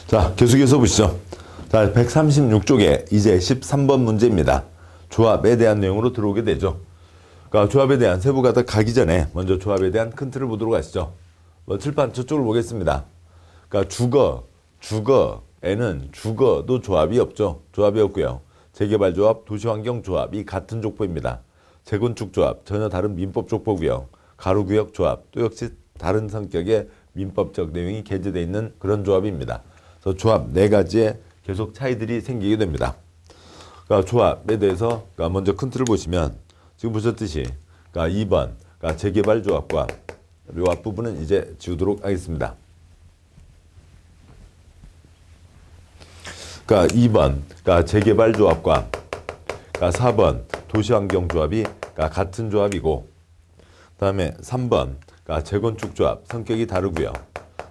자, 계속해서 보시죠. 자, 136쪽에 이제 13번 문제입니다. 조합에 대한 내용으로 들어오게 되죠. 그러니까 조합에 대한 세부가 더 가기 전에 먼저 조합에 대한 큰 틀을 보도록 하시죠. 칠판 저쪽을 보겠습니다. 그러니까 주거에는 죽어도 조합이 없죠. 조합이 없고요. 재개발조합, 도시환경조합이 같은 족보입니다. 재건축조합, 전혀 다른 민법 족보고요. 가로구역조합, 또 역시 다른 성격의 민법적 내용이 게재되어 있는 그런 조합입니다. 그래서 조합 네 가지에 계속 차이들이 생기게 됩니다. 그러니까 조합에 대해서 그러니까 먼저 큰 틀을 보시면 지금 보셨듯이 그러니까 2번 그러니까 재개발조합과 요 앞부분은 이제 지우도록 하겠습니다. 그러니까 2번 그러니까 재개발조합과 그러니까 4번 도시환경조합이 그러니까 같은 조합이고, 그다음에 3번 그러니까 재건축조합 성격이 다르고요.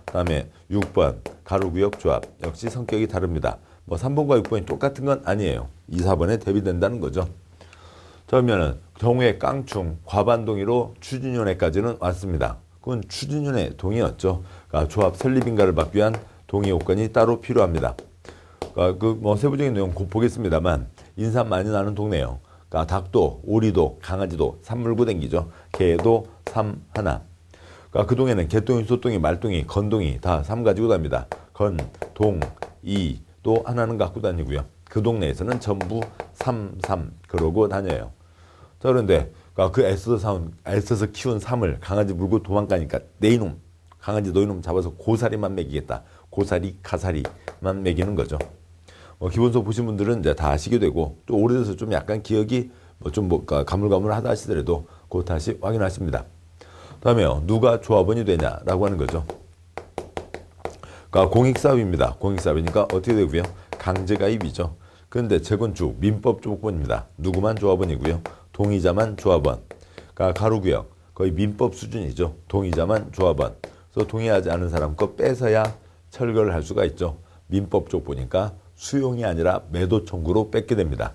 그다음에 6번 가로구역조합 역시 성격이 다릅니다. 뭐 3번과 6번이 똑같은 건 아니에요. 2, 4번에 대비된다는 거죠. 그러면은 경우에 깡충 과반동의로 추진위원회까지는 왔습니다. 그건 추진위원회 동의였죠. 그러니까 조합 설립인가를 받기 위한 동의 요건이 따로 필요합니다. 그러니까 그 뭐 세부적인 내용 곧 보겠습니다만 인삼 많이 나는 동네예요. 그러니까 닭도, 오리도, 강아지도 삼 물고 댕기죠. 개도 삼 하나. 그러니까 그 동에는 개똥이, 소똥이, 말똥이, 건동이 다 삼 가지고 다닙니다. 건, 동, 이 또 하나는 갖고 다니고요. 그 동네에서는 전부 삼 그러고 다녀요. 자, 그런데 그 애써서 키운 삼을 강아지 물고 도망가니까 내 이놈, 강아지 너 이놈 잡아서 고사리만 먹이겠다. 고사리, 가사리만 먹이는 거죠. 기본서 보신 분들은 이제 다 아시게 되고, 또 오래돼서 좀 약간 기억이 가물가물하다 하시더라도 그 다시 확인하십니다. 다음에요, 누가 조합원이 되냐라고 하는 거죠. 그러니까 공익사업입니다. 공익사업이니까 어떻게 되고요? 강제가입이죠. 그런데 재건축 민법 조건입니다. 누구만 조합원이고요. 동의자만 조합원. 그러니까 가로구역 거의 민법 수준이죠. 동의자만 조합원. 그래서 동의하지 않은 사람 거 뺏어야 철거를 할 수가 있죠. 민법 조건이니까 수용이 아니라 매도 청구로 뺏게 됩니다.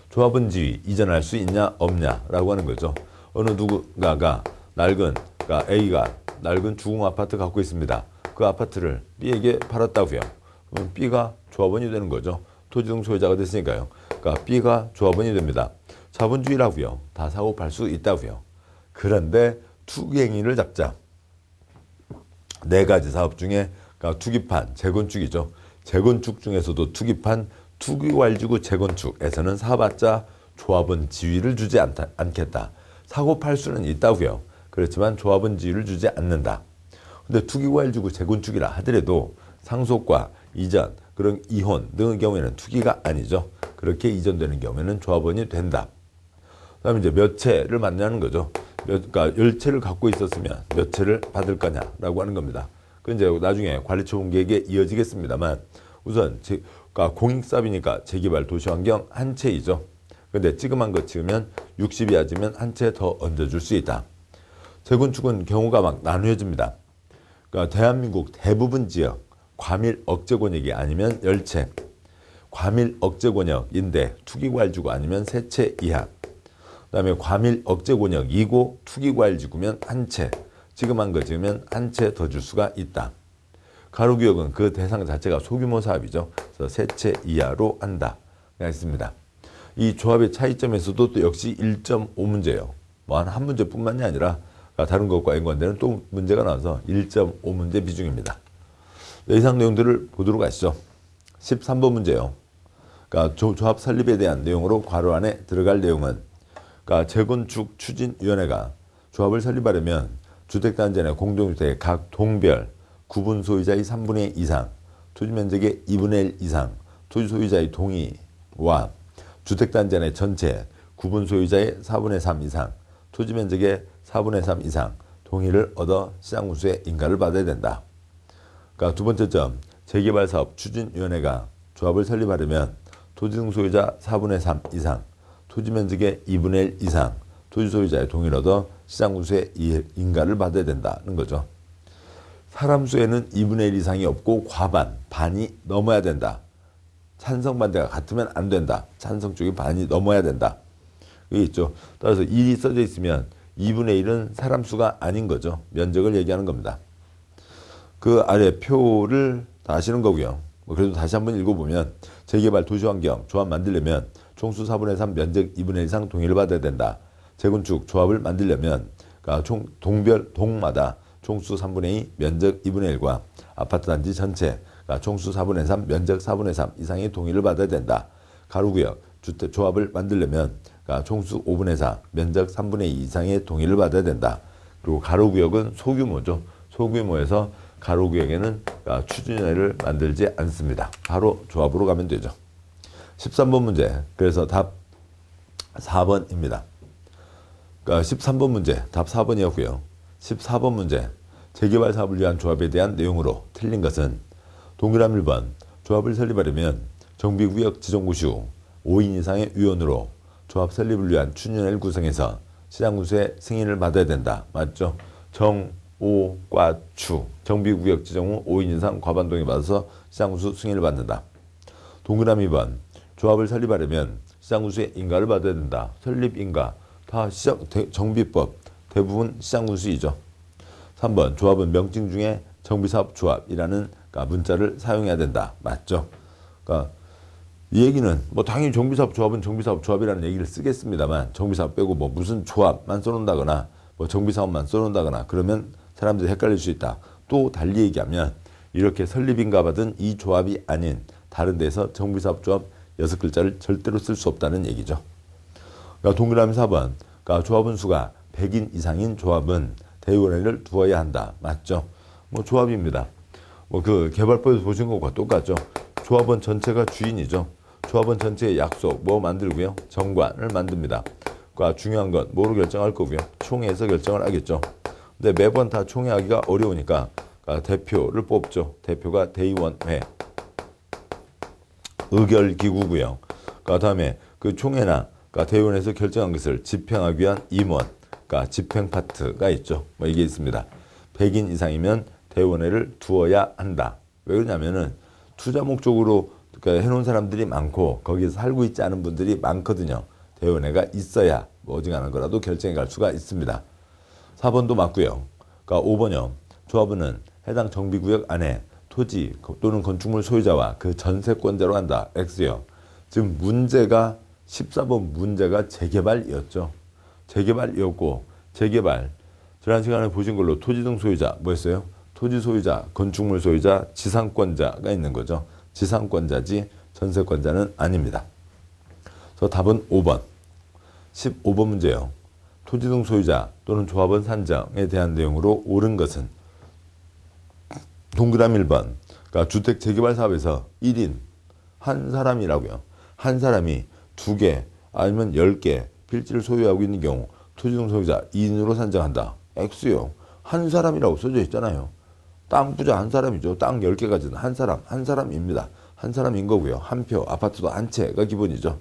조합원 지위 이전할 수 있냐 없냐라고 하는 거죠. 어느 누군가가 그러니까 A가 낡은 주공 아파트 갖고 있습니다. 그 아파트를 B에게 팔았다고요. 그럼 B가 조합원이 되는 거죠. 토지등 소유자가 됐으니까요. 그러니까 B가 조합원이 됩니다. 자본주의라고요. 다 사고 팔 수 있다고요. 그런데 투기행위를 잡자. 네 가지 사업 중에 그러니까 투기판, 재건축이죠. 재건축 중에서도 투기판, 투기괄지구 재건축에서는 사봤자 조합원 지위를 주지 않겠다. 사고 팔 수는 있다고요. 그렇지만 조합원 지위를 주지 않는다. 근데 투기과일지구 재건축이라 하더라도 상속과 이전, 그런 이혼 등의 경우에는 투기가 아니죠. 그렇게 이전되는 경우에는 조합원이 된다. 그다음에 이제 몇 채를 만나는 거죠. 그러니까 10채를 갖고 있었으면 몇 채를 받을 거냐라고 하는 겁니다. 그 이제 나중에 관리처분 계획에 이어지겠습니다만, 우선 그러니까 공익사업이니까 재개발 도시환경 한 채이죠. 근데 찌그만 거 찍으면 60이 야지면 한 채 더 얹어줄 수 있다. 재건축은 경우가 막 나누어집니다. 그러니까 대한민국 대부분 지역 과밀 억제 권역이 아니면 10채, 과밀 억제 권역인데 투기과일지구 아니면 3채 이하, 그다음에 과밀 억제 권역이고 투기과일지구면 한 채, 지금한 거 지으면 한 채 더 줄 수가 있다. 가로구역은 그 대상 자체가 소규모 사업이죠. 그래서 3채 이하로 한다. 있습니다. 이 조합의 차이점에서도 또 역시 1.5문제예요. 뭐 한 문제뿐만이 아니라 다른 것과 연관되는 또 문제가 나와서 1.5문제 비중입니다. 이상 내용들을 보도록 하시죠. 13번 문제요. 그러니까 조합 설립에 대한 내용으로 괄호 안에 들어갈 내용은, 그러니까 재건축 추진위원회가 조합을 설립하려면 주택단지 내 공동주택의 각 동별 구분 소유자의 3분의 2 이상, 토지 면적의 2분의 1 이상, 토지 소유자의 동의와 주택단지 내 전체 구분 소유자의 4분의 3 이상, 토지 면적의 4분의 3 이상 동의를 얻어 시장군수의 인가를 받아야 된다. 그러니까 두 번째 점, 재개발사업 추진위원회가 조합을 설립하려면 토지등 소유자 4분의 3 이상, 토지 면적의 2분의 1 이상, 토지 소유자의 동의를 얻어 시장군수의 인가를 받아야 된다는 거죠. 사람 수에는 2분의 1 이상이 없고 반이 넘어야 된다. 찬성 반대가 같으면 안 된다. 찬성 쪽이 반이 넘어야 된다. 그게 있죠. 따라서 1이 써져 있으면 2분의 1은 사람 수가 아닌 거죠. 면적을 얘기하는 겁니다. 그 아래 표를 다 아시는 거고요. 뭐 그래도 다시 한번 읽어보면 재개발 도시환경 조합 만들려면 총수 4분의 3 면적 2분의 1 이상 동의를 받아야 된다. 재건축 조합을 만들려면 그러니까 동마다 총수 3분의 2 면적 2분의 1과 아파트 단지 전체 그러니까 총수 4분의 3 면적 4분의 3 이상의 동의를 받아야 된다. 가로구역 주택 조합을 만들려면 그러니까 총수 5분의 4 면적 3분의 2 이상의 동의를 받아야 된다. 그리고 가로구역은 소규모죠. 소규모에서 가로구역에는 추진위를 만들지 않습니다. 바로 조합으로 가면 되죠. 13번 문제. 그래서 답 4번입니다. 그러니까 13번 문제 답 4번이었고요. 14번 문제 재개발 사업을 위한 조합에 대한 내용으로 틀린 것은 동그라미 1번 조합을 설립하려면 정비구역 지정고시 후 5인 이상의 위원으로 조합 설립을 위한 추진위를 구성해서 시장군수의 승인을 받아야 된다. 맞죠? 정오과추 정비구역 지정 후 5인 이상 과반 동의 받아서 시장군수 승인을 받는다. 동그라미 2번 조합을 설립하려면 시장군수의 인가를 받아야 된다. 설립인가 다 정비법 대부분 시장군수이죠. 3번 조합은 명칭 중에 정비사업조합이라는 문자를 사용해야 된다. 맞죠? 그러니까 이 얘기는 뭐 당연히 정비사업조합은 정비사업조합이라는 얘기를 쓰겠습니다만 정비사업 빼고 뭐 무슨 조합만 써놓는다거나 뭐 정비사업만 써놓는다거나 그러면 사람들이 헷갈릴 수 있다. 또 달리 얘기하면 이렇게 설립인가 받은 이 조합이 아닌 다른 데서 정비사업조합 6글자를 절대로 쓸 수 없다는 얘기죠. 그러니까 동그라미 4번 그러니까 조합원 수가 100인 이상인 조합은 대의원회를 두어야 한다. 맞죠? 뭐 조합입니다. 뭐 그 개발법에서 보신 것과 똑같죠. 조합원 전체가 주인이죠. 조합원 전체의 약속 뭐 만들고요. 정관을 만듭니다. 그러니까 중요한 건 뭐로 결정할 거고요. 총회에서 결정을 하겠죠. 근데 매번 다 총회하기가 어려우니까 대표를 뽑죠. 대표가 대의원회 의결기구고요. 그다음에 그 총회나 대의원에서 결정한 것을 집행하기 위한 임원, 집행 파트가 있죠. 뭐 이게 있습니다. 100인 이상이면 대의원회를 두어야 한다. 왜 그러냐면은 투자 목적으로 해놓은 사람들이 많고 거기서 살고 있지 않은 분들이 많거든요. 대의원회가 있어야 뭐 어지간한 거라도 결정해 갈 수가 있습니다. 4번도 맞고요. 그러니까 5번요. 조합원은 해당 정비구역 안에 토지 또는 건축물 소유자와 그 전세권자로 한다. X요. 지금 문제가 14번 문제가 재개발이었죠. 재개발이었고 재개발 지난 시간에 보신 걸로 토지 등 소유자 뭐였어요? 토지 소유자, 건축물 소유자, 지상권자가 있는 거죠. 지상권자지 전세권자는 아닙니다. 그래서 답은 5번. 15번 문제요. 토지 등 소유자 또는 조합원 산정에 대한 내용으로 옳은 것은 동그라미 1번. 그러니까 주택 재개발 사업에서 1인 한 사람이라고요. 한 사람이 2개 아니면 10개 필지를 소유하고 있는 경우 토지 등 소유자 2인으로 산정한다. X요. 한 사람이라고 써져 있잖아요. 땅 부자 한 사람이죠. 땅 10개 가진 한 사람입니다. 한 사람인 거고요. 한 표, 아파트도 한 채가 기본이죠.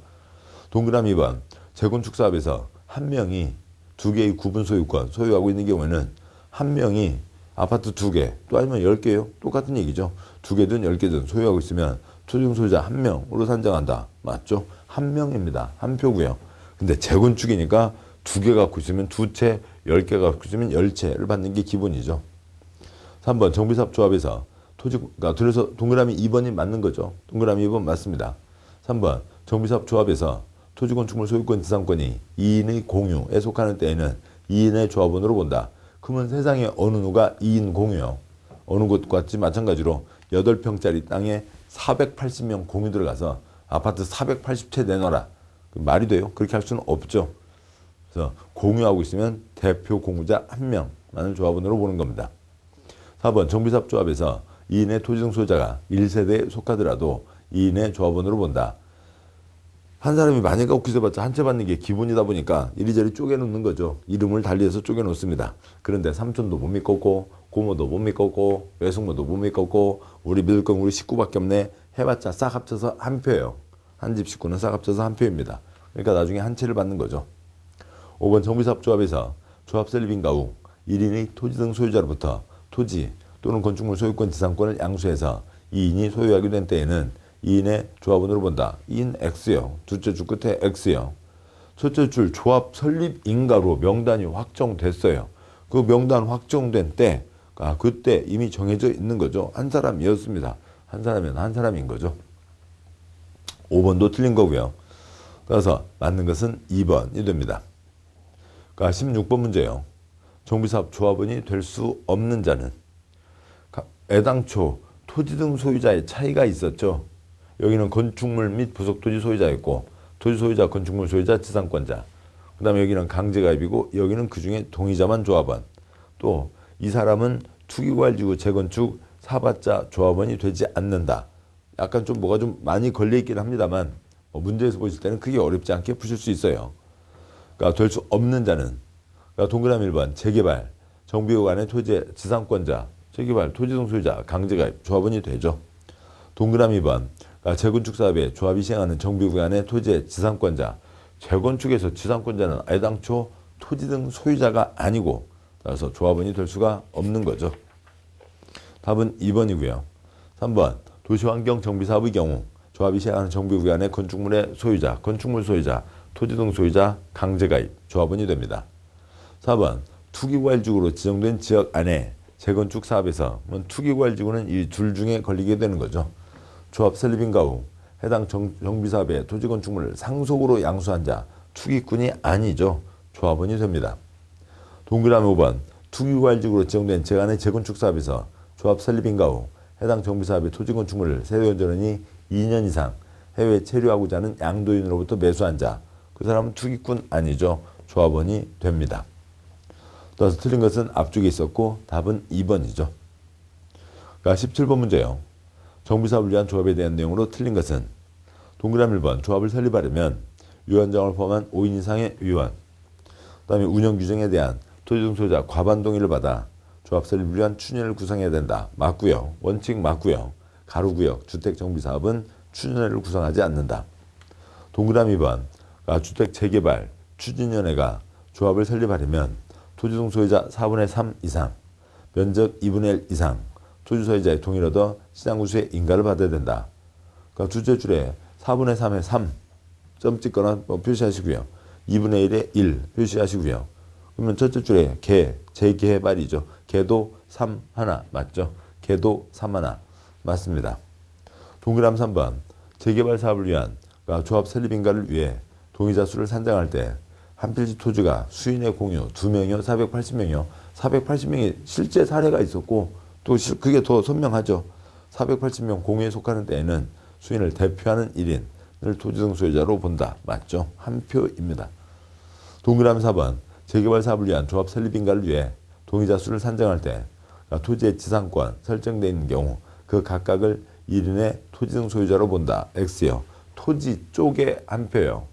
동그라미 2번. 재건축 사업에서 한 명이 2개의 구분 소유권 소유하고 있는 경우에는 한 명이 아파트 2개 또 아니면 10개요. 똑같은 얘기죠. 2개든 10개든 소유하고 있으면 토지 등 소유자 한 명으로 산정한다. 맞죠? 한 명입니다. 한 표고요. 근데 재건축이니까 2개 갖고 있으면 2채, 10개 갖고 있으면 10채를 받는 게 기본이죠. 3번 정비사업조합에서 토지, 그래서 동그라미 2번이 맞는 거죠. 동그라미 2번 맞습니다. 3번 정비사업조합에서 토지건축물 소유권 지상권이 2인의 공유에 속하는 때에는 2인의 조합원으로 본다. 그러면 세상에 어느 누가 2인 공유요. 어느 곳 같이 마찬가지로 8평짜리 땅에 480명 공유 들어가서 아파트 480채 내놔라. 말이 돼요? 그렇게 할 수는 없죠. 그래서 공유하고 있으면 대표 공유자 1명만을 조합원으로 보는 겁니다. 4번 정비사업조합에서 2인의 토지 등 소유자가 1세대에 속하더라도 2인의 조합원으로 본다. 한 사람이 많이 갖고 있어봤자 한 채 받는 게 기본이다 보니까 이리저리 쪼개놓는 거죠. 이름을 달리해서 쪼개놓습니다. 그런데 삼촌도 못 믿겠고 고모도 못 믿겠고 외숙모도 못 믿겠고 우리 믿을 건 우리 식구밖에 없네 해봤자 싹 합쳐서 한 표예요. 한 집 식구는 싹 합쳐서 한 표입니다. 그러니까 나중에 한 채를 받는 거죠. 5번 정비사업조합에서 조합 설립인가 후 1인의 토지 등 소유자로부터 토지 또는 건축물 소유권 지상권을 양수해서 2인이 소유하게 된 때에는 2인의 조합원으로 본다. 2인 X요. 둘째 줄 끝에 X요. 첫째 줄 조합 설립인가로 명단이 확정됐어요. 그 명단 확정된 때 그때 이미 정해져 있는 거죠. 한 사람이었습니다. 한 사람이면 한 사람인 거죠. 5번도 틀린 거고요. 따라서 맞는 것은 2번이 됩니다. 그러니까 16번 문제예요. 정비사업 조합원이 될 수 없는 자는 애당초 토지 등 소유자의 차이가 있었죠. 여기는 건축물 및 부속토지 소유자였고 토지 소유자, 건축물 소유자, 지상권자. 그 다음에 여기는 강제가입이고 여기는 그중에 동의자만 조합원. 또 이 사람은 투기과열지구 재건축 사업자 조합원이 되지 않는다. 약간 좀 뭐가 좀 많이 걸려있긴 합니다만 문제에서 보실 때는 크게 어렵지 않게 푸실 수 있어요. 그러니까 될 수 없는 자는 그러니까 동그라미 1번 재개발, 정비구 간의 토지의 지상권자, 재개발, 토지등 소유자, 강제가입, 조합원이 되죠. 동그라미 2번 그러니까 재건축 사업에 조합이 시행하는 정비구 간의 토지의 지상권자, 재건축에서 지상권자는 애당초 토지 등 소유자가 아니고 따라서 조합원이 될 수가 없는 거죠. 답은 2번이고요. 3번 도시환경 정비사업의 경우 조합이 시행하는 정비구 간의 건축물의 소유자, 건축물 소유자, 토지 등 소유자, 강제가입, 조합원이 됩니다. 4번 투기과열지구로 지정된 지역 안에 재건축 사업에서 투기과열지구는 이 둘 중에 걸리게 되는 거죠. 조합 설립인 가후 해당 정비사업의 토지건축물을 상속으로 양수한 자, 투기꾼이 아니죠. 조합원이 됩니다. 동그라미 5번 투기과열지구로 지정된 지역 안의 재건축 사업에서 조합 설립인 가후 해당 정비사업의 토지건축물을 세대원전원이 2년 이상 해외에 체류하고자 하는 양도인으로부터 매수한 자, 그 사람은 투기꾼 아니죠. 조합원이 됩니다. 따라서 틀린 것은 앞쪽에 있었고 답은 2번이죠. 그러니까 17번 문제예요. 정비사업을 위한 조합에 대한 내용으로 틀린 것은 동그라미 1번 조합을 설립하려면 위원장을 포함한 5인 이상의 위원, 그 다음에 운영 규정에 대한 토지등 소유자 과반 동의를 받아 조합 설립을 위한 추진을 구성해야 된다. 맞고요. 원칙 맞고요. 가로구역 주택정비사업은 추진회를 구성하지 않는다. 동그라미 2번 주택 재개발 추진위원회가 조합을 설립하려면 토지등 소유자 4분의 3 이상, 면적 2분의 1 이상, 토지 소유자의 동의를 얻어 시장구수의 인가를 받아야 된다. 그러니까 둘째 줄에 4분의 3의 3, 점 찍거나 표시하시고요. 2분의 1의 1 표시하시고요. 그러면 첫째 줄에 재개발이죠. 개도 3 하나 맞죠? 개도 3 하나 맞습니다. 동그라미 3번 재개발 사업을 위한 그러니까 조합 설립인가를 위해 동의자 수를 산정할 때 한 필지 토지가 수인의 공유 2명이요 480명이요 480명이 실제 사례가 있었고 또 그게 더 선명하죠. 480명 공유에 속하는 때에는 수인을 대표하는 1인을 토지등 소유자로 본다. 맞죠? 한 표입니다. 동그라미 4번 재개발 사업을 위한 조합 설립인가를 위해 동의자 수를 산정할 때 그러니까 토지의 지상권 설정되어 있는 경우 그 각각을 1인의 토지등 소유자로 본다. X요. 토지 쪽에 한 표요.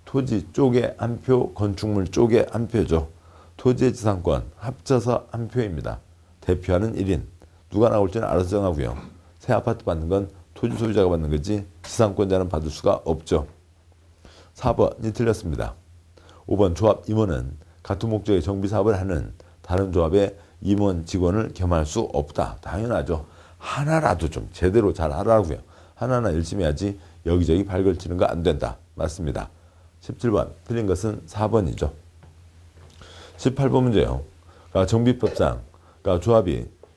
토지 쪽에 한 표, 건축물 쪽에 한 표죠. 토지의 지상권 합쳐서 한 표입니다. 대표하는 1인. 누가 나올지는 알아서 정하고요. 새 아파트 받는 건 토지 소유자가 받는 거지 지상권자는 받을 수가 없죠. 4번이 틀렸습니다. 5번 조합 임원은 같은 목적의 정비사업을 하는 다른 조합의 임원 직원을 겸할 수 없다. 당연하죠. 하나라도 좀 제대로 잘 하라고요. 하나하나 열심히 해야지 여기저기 발걸치는 거 안 된다. 맞습니다. 17번 틀린 것은 4번이죠. 18번 문제요. 그러니까 정비법상 그러니까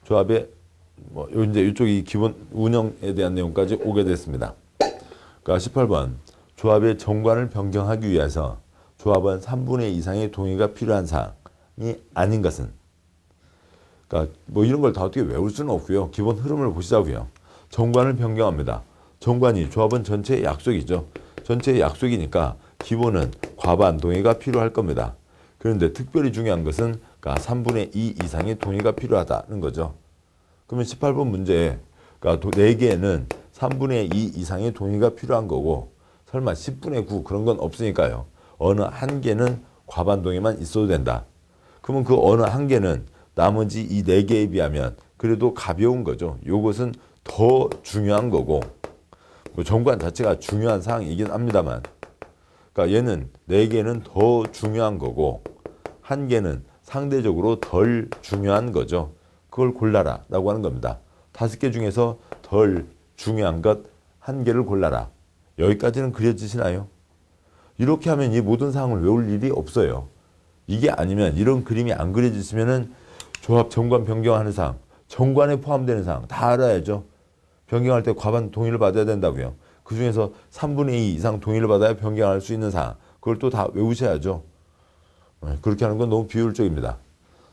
조합의 이제 이쪽이 기본 운영에 대한 내용까지 오게 됐습니다. 그러니까 18번 조합의 정관을 변경하기 위해서 조합원 3분의 2 이상의 동의가 필요한 사항이 아닌 것은 그러니까 이런 걸 다 어떻게 외울 수는 없고요. 기본 흐름을 보시자고요. 정관을 변경합니다. 정관이 조합원 전체의 약속이죠. 전체의 약속이니까 기본은 과반 동의가 필요할 겁니다. 그런데 특별히 중요한 것은 그러니까 3분의 2 이상의 동의가 필요하다는 거죠. 그러면 18번 문제에 그러니까 4개는 3분의 2 이상의 동의가 필요한 거고 설마 10분의 9 그런 건 없으니까요. 어느 한 개는 과반 동의만 있어도 된다. 그러면 그 어느 한 개는 나머지 이 4개에 비하면 그래도 가벼운 거죠. 이것은 더 중요한 거고 정관 자체가 중요한 사항이긴 합니다만 그러니까 얘는 4개는 더 중요한 거고 1개는 상대적으로 덜 중요한 거죠. 그걸 골라라 라고 하는 겁니다. 5개 중에서 덜 중요한 것 1개를 골라라. 여기까지는 그려지시나요? 이렇게 하면 이 모든 사항을 외울 일이 없어요. 이게 아니면 이런 그림이 안 그려지시면은 조합 정관 변경하는 사항, 정관에 포함되는 사항 다 알아야죠. 변경할 때 과반 동의를 받아야 된다고요. 그 중에서 3분의 2 이상 동의를 받아야 변경할 수 있는 사항. 그걸 또 다 외우셔야죠. 그렇게 하는 건 너무 비효율적입니다.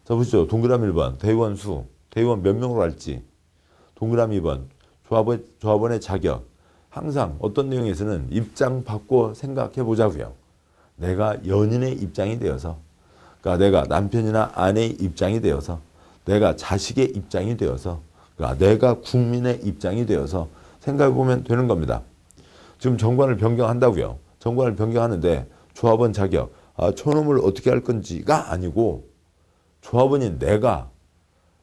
자, 보시죠. 동그라미 1번 대의원 수. 대의원 몇 명으로 할지. 동그라미 2번 조합원의 자격. 항상 어떤 내용에서는 입장 바꿔 생각해 보자고요. 내가 연인의 입장이 되어서, 그러니까 내가 남편이나 아내의 입장이 되어서, 내가 자식의 입장이 되어서, 그러니까 내가 국민의 입장이 되어서 생각해 보면 되는 겁니다. 지금 정관을 변경한다고요. 정관을 변경하는데 조합원 자격, 초놈을 어떻게 할 건지가 아니고 조합원인 내가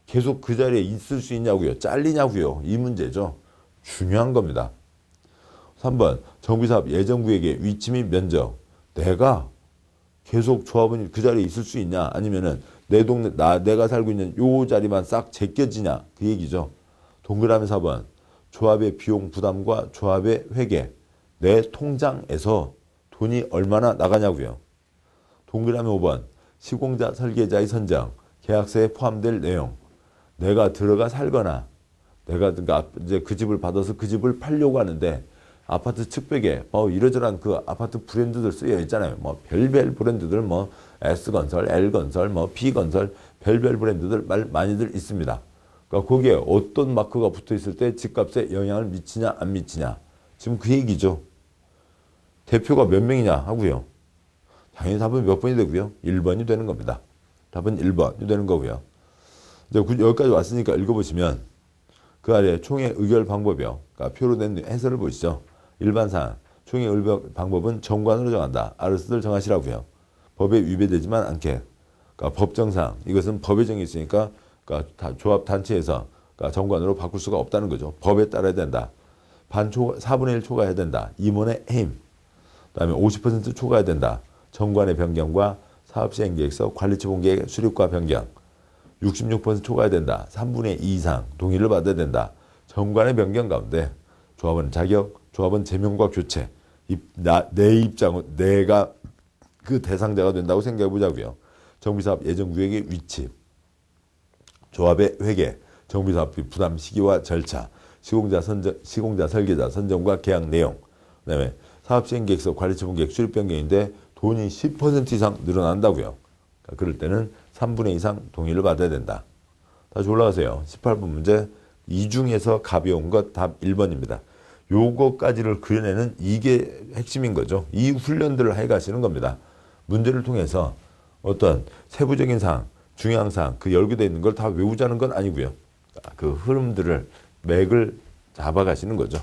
계속 그 자리에 있을 수 있냐고요. 잘리냐고요. 이 문제죠. 중요한 겁니다. 3번 정비사업 예정구역의 위치 및 면적. 내가 계속 조합원이 그 자리에 있을 수 있냐, 아니면은 내 동네 내가 살고 있는 요 자리만 싹 제껴지냐, 그 얘기죠. 동그라미 4번 조합의 비용 부담과 조합의 회계. 내 통장에서 돈이 얼마나 나가냐고요. 동그라미 5번 시공자 설계자의 선정. 계약서에 포함될 내용. 내가 들어가 살거나 내가 이제 그 집을 받아서 그 집을 팔려고 하는데 아파트 측벽에 이러저러한 그 아파트 브랜드들 쓰여 있잖아요. 뭐 별별 브랜드들, 뭐 S건설, L건설, 뭐 B건설, 별별 브랜드들 많이들 있습니다. 그러니까 거기에 어떤 마크가 붙어 있을 때 집값에 영향을 미치냐 안 미치냐. 지금 그 얘기죠. 대표가 몇 명이냐 하고요. 당연히 답은 몇 번이 되고요. 1번이 되는 겁니다. 답은 1번이 되는 거고요. 이제 여기까지 왔으니까 읽어보시면 그 아래 총회 의결 방법이요. 그러니까 표로 된 해설을 보시죠. 일반사항, 총회 의결 방법은 정관으로 정한다. 알아서들 정하시라고요. 법에 위배되지만 않게. 그러니까 법정사항, 이것은 법에 정해 있으니까 그러니까 조합 단체에서 그러니까 정관으로 바꿀 수가 없다는 거죠. 법에 따라야 된다. 4분의 1 초과해야 된다. 임원의 해임. 그다음에 50% 초과해야 된다. 정관의 변경과 사업시행계획서, 관리처분계획 수립과 변경. 66% 초과해야 된다. 3분의 2 이상 동의를 받아야 된다. 정관의 변경 가운데 조합원 자격, 조합원 제명과 교체. 내 입장은 내가 그 대상자가 된다고 생각해 보자고요. 정비사업 예정구역의 위치, 조합의 회계, 정비사업비 부담 시기와 절차, 시공자 설계자 선정과 계약 내용, 그다음에 사업시행계획서, 관리처분계획 수립 변경인데 돈이 10% 이상 늘어난다고요. 그러니까 그럴 때는 3분의 2 이상 동의를 받아야 된다. 다시 올라가세요. 18번 문제. 이 중에서 가벼운 것 답 1번입니다. 요거까지를 그려내는 이게 핵심인 거죠. 이 훈련들을 해 가시는 겁니다. 문제를 통해서 어떤 세부적인 사항, 중요한 사항, 그 열거되어 있는 걸 다 외우자는 건 아니고요. 그 흐름들을, 맥을 잡아가시는 거죠.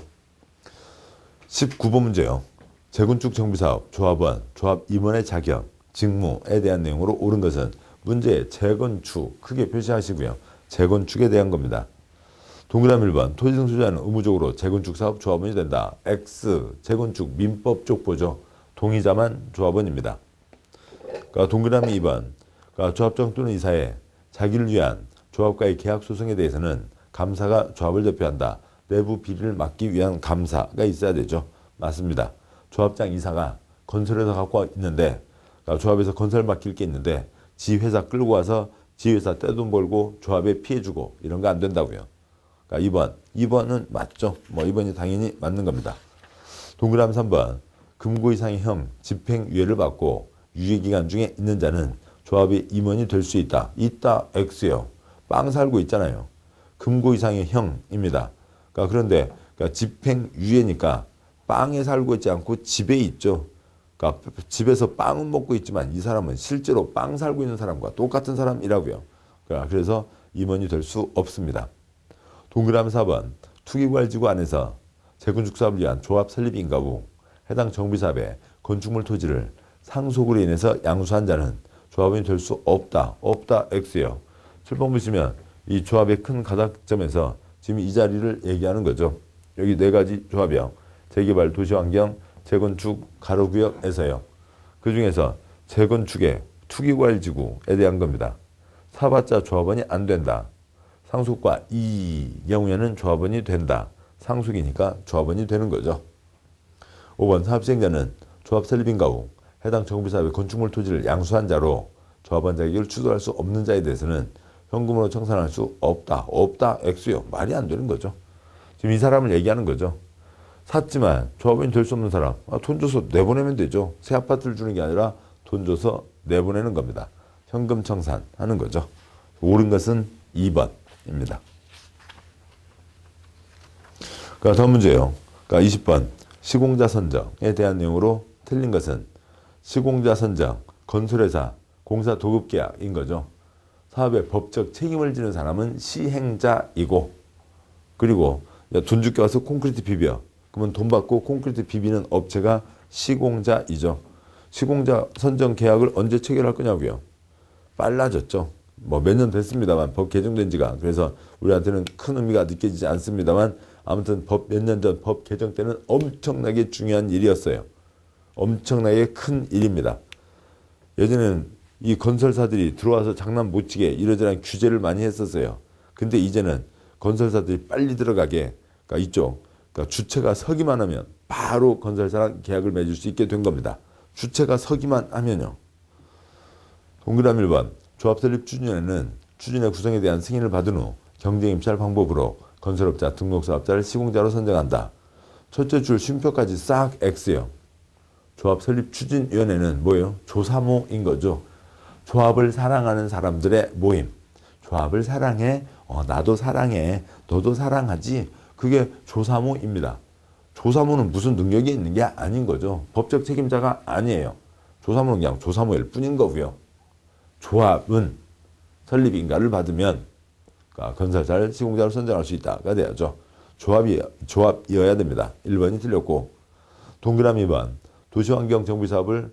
19번 문제요. 재건축 정비사업, 조합원, 조합 임원의 자격, 직무에 대한 내용으로 옳은 것은 문제의 재건축, 크게 표시하시고요. 재건축에 대한 겁니다. 동그라미 1번 토지등 소유자는 의무적으로 재건축 사업 조합원이 된다. X 재건축 민법 쪽 보죠. 동의자만 조합원입니다. 그러니까 동그라미 2번 그러니까 조합장 또는 이사회 자기를 위한 조합과의 계약 소송에 대해서는 감사가 조합을 대표한다. 내부 비리를 막기 위한 감사가 있어야 되죠. 맞습니다. 조합장 이사가 건설회사 갖고 있는데 그러니까 조합에서 건설 맡길 게 있는데 지 회사 끌고 와서 지 회사 떼돈 벌고 조합에 피해 주고 이런 거 안 된다고요. 그러니까 2번은 맞죠. 뭐 2번이 당연히 맞는 겁니다. 동그라미 3번 금고 이상의 형 집행유예를 받고 유예기간 중에 있는 자는 조합의 임원이 될 수 있다. 있다 X요. 빵 살고 있잖아요. 금고 이상의 형입니다. 그런데 집행유예니까 빵에 살고 있지 않고 집에 있죠. 그러니까 집에서 빵은 먹고 있지만 이 사람은 실제로 빵 살고 있는 사람과 똑같은 사람이라고요. 그래서 임원이 될 수 없습니다. 동그라미 4번 투기과열지구 안에서 재건축 사업을 위한 조합 설립 인가부 해당 정비사업의 건축물 토지를 상속으로 인해서 양수한 자는 조합원이 될 수 없다. 없다 X예요. 7번 보시면 이 조합의 큰 가닥점에서 지금 이 자리를 얘기하는 거죠. 여기 네 가지 조합이요. 재개발, 도시환경, 재건축, 가로구역에서요. 그 중에서 재건축의 투기과열지구에 대한 겁니다. 사봤자 조합원이 안 된다. 상속과 이 경우에는 조합원이 된다. 상속이니까 조합원이 되는 거죠. 5번 사업시행자는 조합 설립인가 후 해당 정비사업의 건축물 토지를 양수한 자로 조합원 자격을 취소할 수 없는 자에 대해서는 현금으로 청산할 수 없다. 없다 X요. 말이 안 되는 거죠. 지금 이 사람을 얘기하는 거죠. 샀지만 조합원이 될 수 없는 사람, 돈 줘서 내보내면 되죠. 새 아파트를 주는 게 아니라 돈 줘서 내보내는 겁니다. 현금 청산하는 거죠. 옳은 것은 2번입니다. 다음 문제예요. 20번 시공자 선정에 대한 내용으로 틀린 것은 시공자 선정, 건설회사, 공사 도급 계약인 거죠. 사업의 법적 책임을 지는 사람은 시행자이고, 그리고 돈 줄게 와서 콘크리트 비벼. 그러면 돈 받고 콘크리트 비비는 업체가 시공자이죠. 시공자 선정 계약을 언제 체결할 거냐고요. 빨라졌죠. 뭐 몇 년 됐습니다만 법 개정된 지가. 그래서 우리한테는 큰 의미가 느껴지지 않습니다만 아무튼 법 몇 년 전 법 개정 때는 엄청나게 중요한 일이었어요. 엄청나게 큰 일입니다. 예전에는 이 건설사들이 들어와서 장난 못 치게 이러저런 규제를 많이 했었어요. 근데 이제는 건설사들이 빨리 들어가게, 그러니까 이쪽, 그러니까 주체가 서기만 하면 바로 건설사랑 계약을 맺을 수 있게 된 겁니다. 주체가 서기만 하면요. 동그라미 1번 조합 설립 추진에는 추진의 구성에 대한 승인을 받은 후 경쟁 입찰 방법으로 건설업자, 등록사업자를 시공자로 선정한다. 첫째 줄 쉼표까지 싹 X예요. 조합 설립 추진위원회는 뭐예요? 조사모인 거죠. 조합을 사랑하는 사람들의 모임. 조합을 사랑해. 나도 사랑해. 너도 사랑하지. 그게 조사모입니다. 조사모는 무슨 능력이 있는 게 아닌 거죠. 법적 책임자가 아니에요. 조사모는 그냥 조사모일 뿐인 거고요. 조합은 설립인가를 받으면 건설사를 시공자로 선정할 수 있다가 돼야죠. 조합이어야 됩니다. 1번이 틀렸고, 동그라미 2번 도시환경정비사업을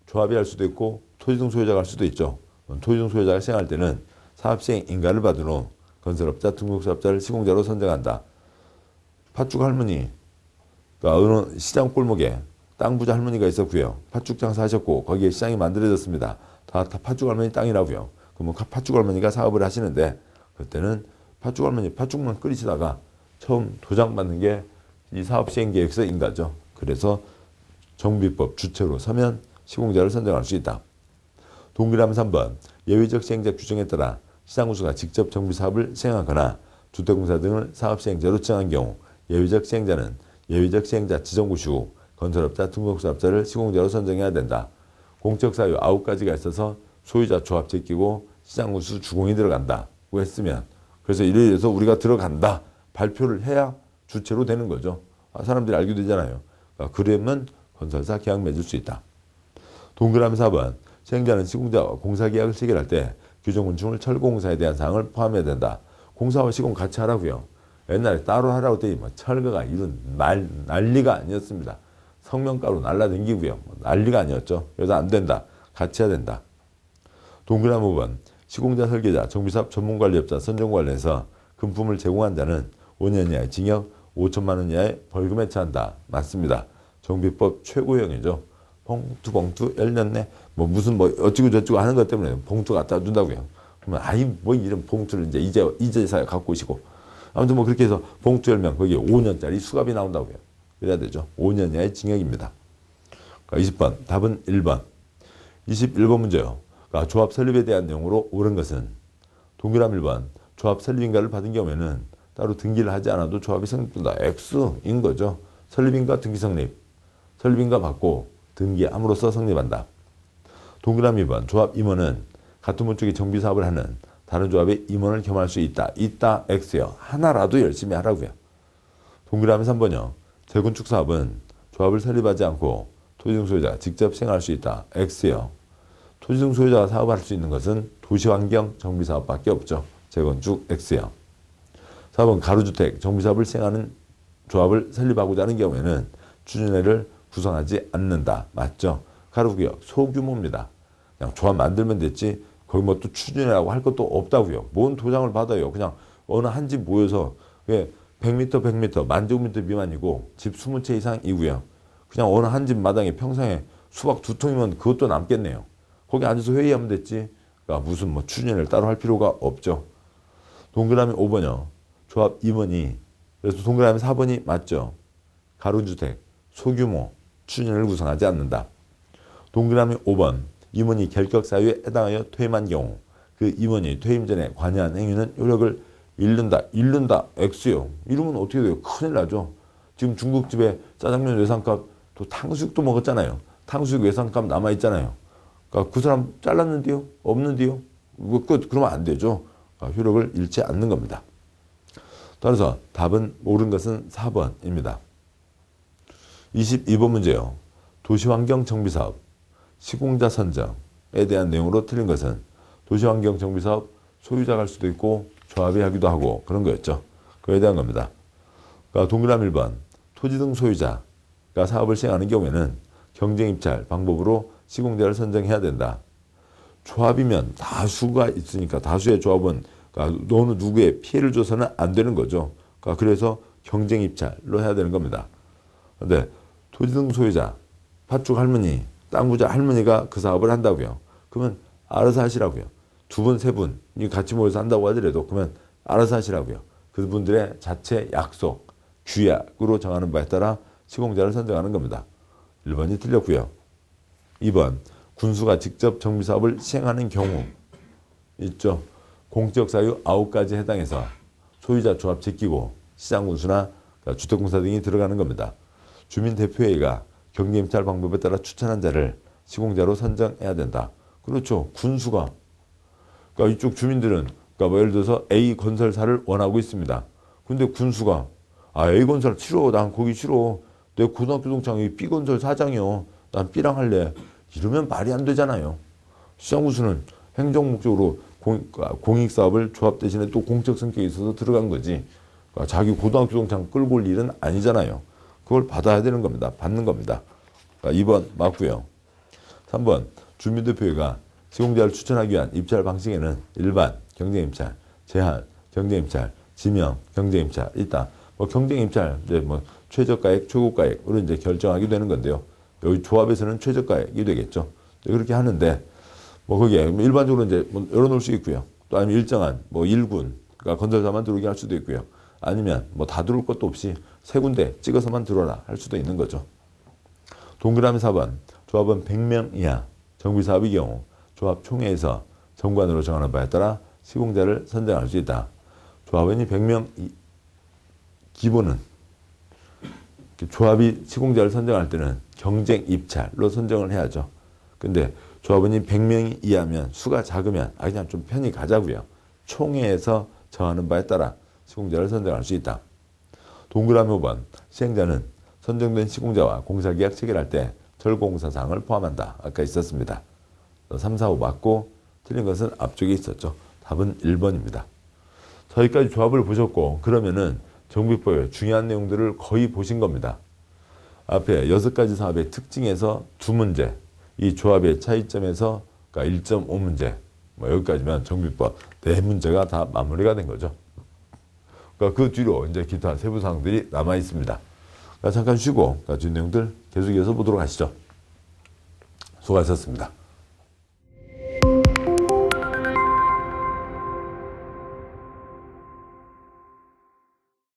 조합이 할 수도 있고 토지등 소유자가 할 수도 있죠. 토지등 소유자가 시행할 때는 사업시행인가를 받은 후 건설업자, 등록사업자를 시공자로 선정한다. 팥죽 할머니, 어느 시장 골목에 땅 부자 할머니가 있었고요. 팥죽 장사하셨고 거기에 시장이 만들어졌습니다. 다 팥죽 할머니 땅이라고요. 그러면 팥죽 할머니가 사업을 하시는데 그때는 팥죽 할머니 팥죽만 끓이시다가 처음 도장 받는 게 이 사업 시행 계획서 인가죠. 그래서 정비법 주체로 서면 시공자를 선정할 수 있다. 동그라미 3번 예외적 시행자 규정에 따라 시장구수가 직접 정비사업을 시행하거나 주택공사 등을 사업시행자로 지정한 경우 예외적 시행자는 예외적 시행자 지정구시 후 건설업자, 등록사업자를 시공자로 선정해야 된다. 공적사유 9가지가 있어서 소유자 조합 제끼고 시장구수 주공이 들어간다고 했으면, 그래서 이래 해서 우리가 들어간다 발표를 해야 주체로 되는 거죠. 사람들이 알게 되잖아요. 그러면 건설사 계약 맺을 수 있다. 동그라미 4번 시행자는 시공자와 공사계약을 체결할 때 규정군충을 철거공사에 대한 사항을 포함해야 된다. 공사와 시공 같이 하라고요. 옛날에 따로 하라고 했더니 철거가 이런 난리가 아니었습니다. 성명가로 날라다니고요. 난리가 아니었죠. 그래서 안 된다. 같이 해야 된다. 동그라미 5번 시공자, 설계자, 정비사업 전문관리업자 선정 관련해서 금품을 제공한 자는 5년 이하의 징역, 5천만 원 이하의 벌금에 처한다. 맞습니다. 정비법 최고형이죠. 봉투 열렸네. 무슨 어찌고 저찌고 하는 것 때문에 봉투 갖다 준다고요. 그러면 이런 봉투를 이제서야 갖고 오시고. 아무튼 그렇게 해서 봉투 열면 거기에 5년짜리 수갑이 나온다고요. 그래야 되죠. 5년 이하의 징역입니다. 20번 답은 1번. 21번 문제요. 조합 설립에 대한 내용으로 옳은 것은 동그라미 1번 조합 설립인가를 받은 경우에는 따로 등기를 하지 않아도 조합이 성립된다. X인 거죠. 설립인가 등기 성립. 설립인가 받고 등기함으로써 성립한다. 동그라미 2번 조합 임원은 같은 목적의 정비사업을 하는 다른 조합의 임원을 겸할 수 있다. 있다 X요. 하나라도 열심히 하라고요. 동그라미 3번요. 재건축 사업은 조합을 설립하지 않고 토지등 소유자가 직접 시행할 수 있다. X요. 토지등 소유자가 사업할 수 있는 것은 도시환경 정비사업밖에 없죠. 재건축 X요. 4번 가로주택 정비사업을 시행하는 조합을 설립하고자 하는 경우에는 추진회를 구성하지 않는다. 맞죠? 가로구역 소규모입니다. 그냥 조합 만들면 됐지 거기 또 추진회라고 할 것도 없다고요. 뭔 도장을 받아요. 그냥 어느 한 집 모여서 100m, 100m, 10,000제곱미터 미만이고 집 20채 이상이고요. 그냥 어느 한 집 마당에 평상에 수박 2통이면 그것도 남겠네요. 거기 앉아서 회의하면 됐지. 그러니까 무슨 추진회를 따로 할 필요가 없죠. 동그라미 5번이요. 조합 임원이, 그래서 동그라미 4번이 맞죠. 가로주택 소규모 추진회를 구성하지 않는다. 동그라미 5번 임원이 결격 사유에 해당하여 퇴임한 경우 그 임원이 퇴임 전에 관여한 행위는 효력을 잃는다 X요. 이러면 어떻게 돼요? 큰일 나죠. 지금 중국집에 짜장면 외상값 또 탕수육도 먹었잖아요. 탕수육 외상값 남아있잖아요. 그러니까 그 사람 잘랐는데요? 없는데요? 끝. 그러면 안 되죠. 그러니까 효력을 잃지 않는 겁니다. 따라서 답은 옳은 것은 4번입니다. 22번 문제요. 도시환경정비사업, 시공자 선정에 대한 내용으로 틀린 것은 도시환경정비사업 소유자가 할 수도 있고 조합이 하기도 하고 그런 거였죠. 그에 대한 겁니다. 그러니까 동그라미 1번 토지 등 소유자가 사업을 시행하는 경우에는 경쟁입찰 방법으로 시공자를 선정해야 된다. 조합이면 다수가 있으니까 다수의 조합은 그러니까 너는 누구에 피해를 줘서는 안 되는 거죠. 그러니까 그래서 경쟁입찰로 해야 되는 겁니다. 그런데 토지 등 소유자, 팥죽 할머니, 땅 부자 할머니가 그 사업을 한다고요. 그러면 알아서 하시라고요. 두 분, 세 분이 같이 모여서 한다고 하더라도 그러면 알아서 하시라고요. 그분들의 자체 약속, 규약으로 정하는 바에 따라 시공자를 선정하는 겁니다. 1번이 틀렸고요. 2번, 군수가 직접 정비사업을 시행하는 경우 있죠. 공적 사유 9가지 해당해서 소유자 조합 제끼고 시장군수나 주택공사 등이 들어가는 겁니다. 주민대표회의가 경쟁입찰 방법에 따라 추천한 자를 시공자로 선정해야 된다. 그렇죠. 군수가. 그러니까 이쪽 주민들은 그러니까 뭐 예를 들어서 A 건설사를 원하고 있습니다. 근데 군수가 A 건설 싫어. 난 거기 싫어. 내 고등학교 동창이 B 건설 사장이요. 난 B랑 할래. 이러면 말이 안 되잖아요. 시장군수는 행정 목적으로 공익사업을 조합 대신에 또 공적 성격이 있어서 들어간 거지. 그러니까 자기 고등학교 동창 끌고 올 일은 아니잖아요. 그걸 받아야 되는 겁니다. 받는 겁니다. 그러니까 2번 맞고요. 3번 주민대표회가 시공자를 추천하기 위한 입찰 방식에는 일반 경쟁입찰, 제한 경쟁입찰, 지명 경쟁입찰 있다. 뭐 경쟁입찰 이제 뭐 최저가액, 최고가액으로 이제 결정하게 되는 건데요. 여기 조합에서는 최저가액이 되겠죠. 그렇게 하는데 뭐 거기에 일반적으로 이제 뭐 열어놓을 수 있고요. 또 아니면 일정한 뭐 1군 그러니까 건설사만 들어오게 할 수도 있고요. 아니면 뭐 다 들어올 것도 없이 세 군데 찍어서만 들어라 할 수도 있는 거죠. 동그라미 4번 조합은 100명 이하 정비사업의 경우 조합 총회에서 정관으로 정하는 바에 따라 시공자를 선정할 수 있다. 조합원이 100명 기본은 조합이 시공자를 선정할 때는 경쟁 입찰로 선정을 해야죠. 근데 조합원이 100명이 이하면 수가 작으면 그냥 좀 편히 가자고요. 총회에서 정하는 바에 따라 시공자를 선정할 수 있다. 동그라미 5번 시행자는 선정된 시공자와 공사계약 체결할 때 절공사사항을 포함한다. 아까 있었습니다. 3, 4, 5 맞고 틀린 것은 앞쪽에 있었죠. 답은 1번입니다. 저기까지 조합을 보셨고 그러면은 정비법의 중요한 내용들을 거의 보신 겁니다. 앞에 6가지 사업의 특징에서 2문제, 이 조합의 차이점에서 그러니까 1.5문제, 뭐 여기까지면 정비법 4문제가 다 마무리가 된 거죠. 그러니까 그 뒤로 이제 기타 세부 사항들이 남아 있습니다. 그러니까 잠깐 쉬고 뒤 내용들 계속해서 보도록 하시죠. 수고하셨습니다.